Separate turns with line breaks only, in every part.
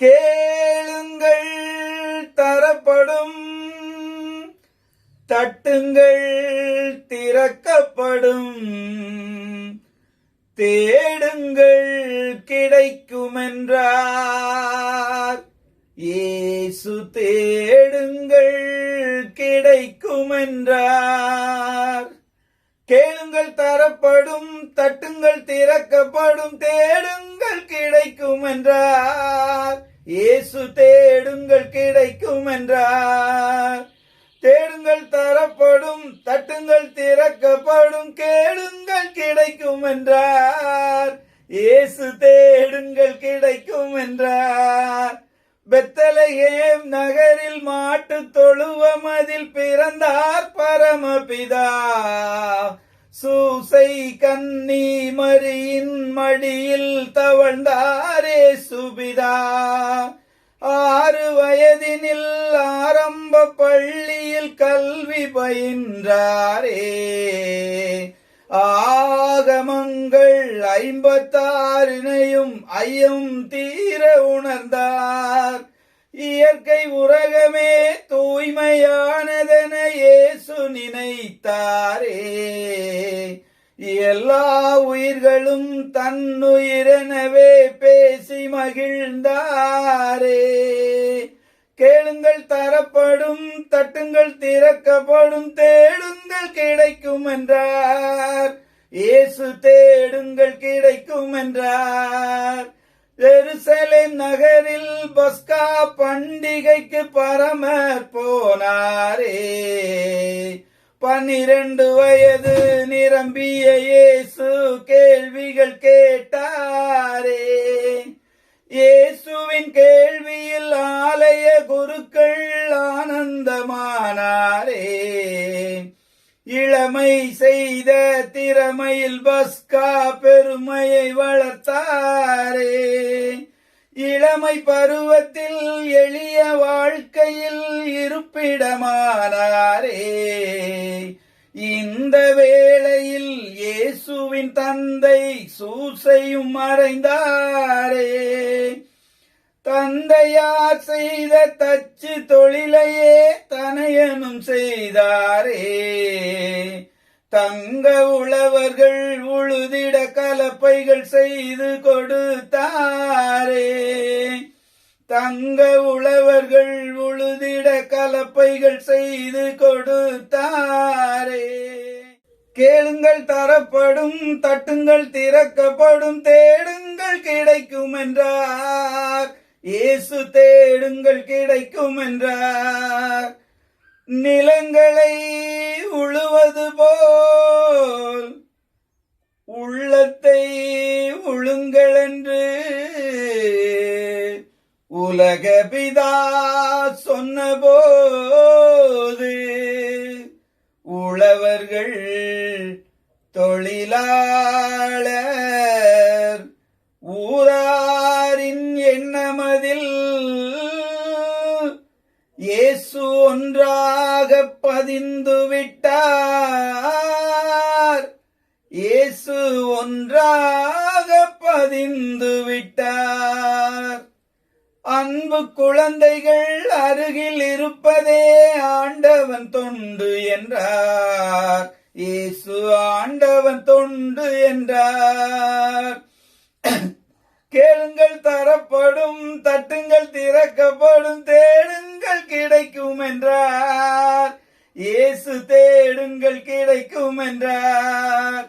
கேளுங்கள் தரப்படும், தட்டுங்கள் திறக்கப்படும், தேடுங்கள் கிடைக்குமென்றார். இயேசு தேடுங்கள் கிடைக்குமென்றார். கேளுங்கள் தரப்படும், தட்டுங்கள் திறக்கப்படும், தேடுங்கள் கிடைக்குமென்றார். இயேசு தேடுங்கள் கிடைக்குமென்றார். தேடுங்கள் தரப்படும், தட்டுங்கள் திறக்கப்படும், கேளுங்கள் கிடைக்குமென்றார். இயேசு தேடுங்கள் கிடைக்குமென்றார். பெத்லகேம் நகரில் மாட்டு தொழுவமதில் பிறந்தார் பரமபிதா. சூசை கன்னி மரியின் மடியில் தவழ்ந்தாரே சுபிதா. 6 வயதினில் ஆரம்ப பள்ளியில் கல்வி பயின்றாரே. ஆகமங்கள் 56 ஐயம் தீர உணர்ந்தார். இயற்கை உலகமே தூய்மையானதென இயேசு நினைத்தாரே. எல்லா உயிர்களும் தன்னுயிரெனவே பேசி மகிழ்ந்தாரே. கேளுங்கள் தரப்படும், தட்டுங்கள் திறக்கப்படும், தேடுங்கள் கிடைக்குமென்றார். இயேசு தேடுங்கள் கிடைக்குமென்றார். எருசலேம் நகரில் பஸ்கா பண்டிகைக்கு பரமர் போனாரே. 12 வயது நிரம்பிய இயேசு கேள்விகள் கேட்டாரே. இயேசுவின் கேள்வியில் ஆலய குருக்கள் ஆனந்தமானாரே. இளமை செய்த திறமையில் பஸ்கா பெருமையை வளர்த்தாரே. இளமை பருவத்தில் எளிய வாழ்க்கையில் இருப்பிடமானாரே. இந்த வேளையில் இயேசுவின் தந்தை சூசையும் மறைந்தாரே. தந்தையார் செய்த தச்சு தொழிலையே தனையனும் செய்தாரே. தங்க உழவர்கள் உழுதிட கலப்பைகள் செய்து கொடுத்தாரே. தங்க உழவர்கள் உழுதிட கலப்பைகள் செய்து கொடுத்தாரே. கேளுங்கள் தரப்படும், தட்டுங்கள் திறக்கப்படும், தேடுங்கள் கிடைக்குமென்றார். இயேசு தேடுங்கள் கிடைக்குமென்றார். நிலங்களை உழுவது போல் உள்ளத்தை உழுங்களென்று உலக பிதா சொன்னபோது உழவர்கள் தொழிலாளர் ஊராரின் எண்ணமதில் இயேசு ஒன்றாக பதிந்து விட்டார். இயேசு ஒன்றாக பதிந்து விட்டார். அன்பு குழந்தைகள் அருகில் இருப்பதே ஆண்டவன் தொண்டு என்றார். இயேசு ஆண்டவன் தொண்டு என்றார். கேளுங்கள் தரப்படும், தட்டுங்கள் திறக்கப்படும், தேடுங்கள் கிடைக்குமென்றார். இயேசு தேடுங்கள் கிடைக்குமென்றார்.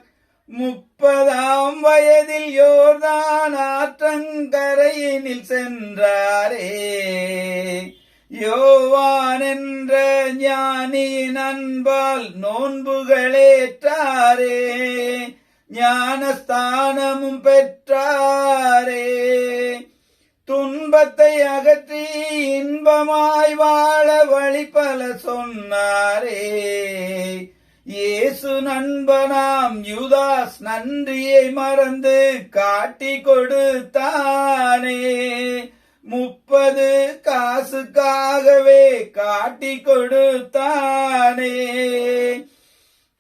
30ஆம் வயதில் யோர்தான் ஆற்றங்கரையினில் சென்றாரே. யோவான் என்ற ஞானியின் அன்பால் நோன்புகளேற்றாரே. ஞானஸ்தானமும் பெற்றாரே. துன்பத்தை அகற்றி இன்பமாய் வாழ வழி பல சொன்னாரே. இயேசு நண்பனாம் யூதாஸ் நன்றியை மறந்து காட்டி கொடுத்தானே. 30 காசுக்காகவே காட்டி கொடுத்தானே.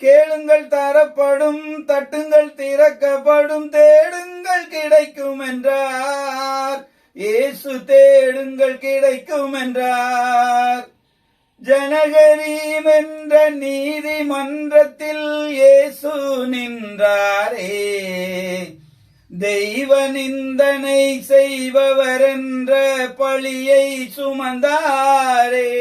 கேளுங்கள் தரப்படும், தட்டுங்கள் திறக்கப்படும், தேடுங்கள் கிடைக்கும் என்றார். இயேசு தேடுங்கள் கிடைக்கும் என்றார். ஜனகரீம் என்ற நீதிமன்றத்தில் இயேசு நின்றாரே, தெய்வ நிந்தனை செய்பவர் என்ற பழியை சுமந்தாரே.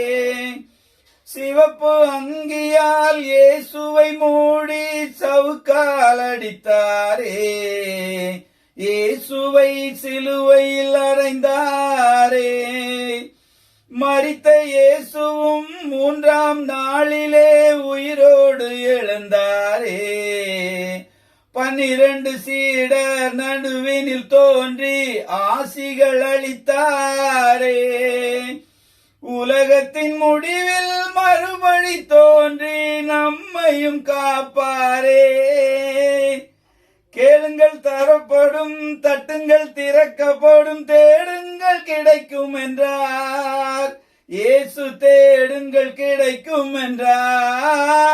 சிவப்பு அங்கியால் இயேசுவை மூடி சவுக்கால் அடித்தாரே, இயேசுவை சிலுவையில் அறைந்தாரே. மரித்த இயேசுவும் 3ஆம் நாளிலே உயிரோடு எழுந்தாரே. 12 சீடர் நடுவினில் தோன்றி ஆசிகள் அளித்தாரே. உலகத்தின் முடிவில் மறுபடி தோன்றி நம்மையும் காப்பாரே. கேளுங்கள் தரப்படும், தட்டுங்கள் திறக்கப்படும், தேடுங்கள் கிடைக்கும் என்றார். இயேசு தேடுங்கள் கிடைக்கும் என்றார்.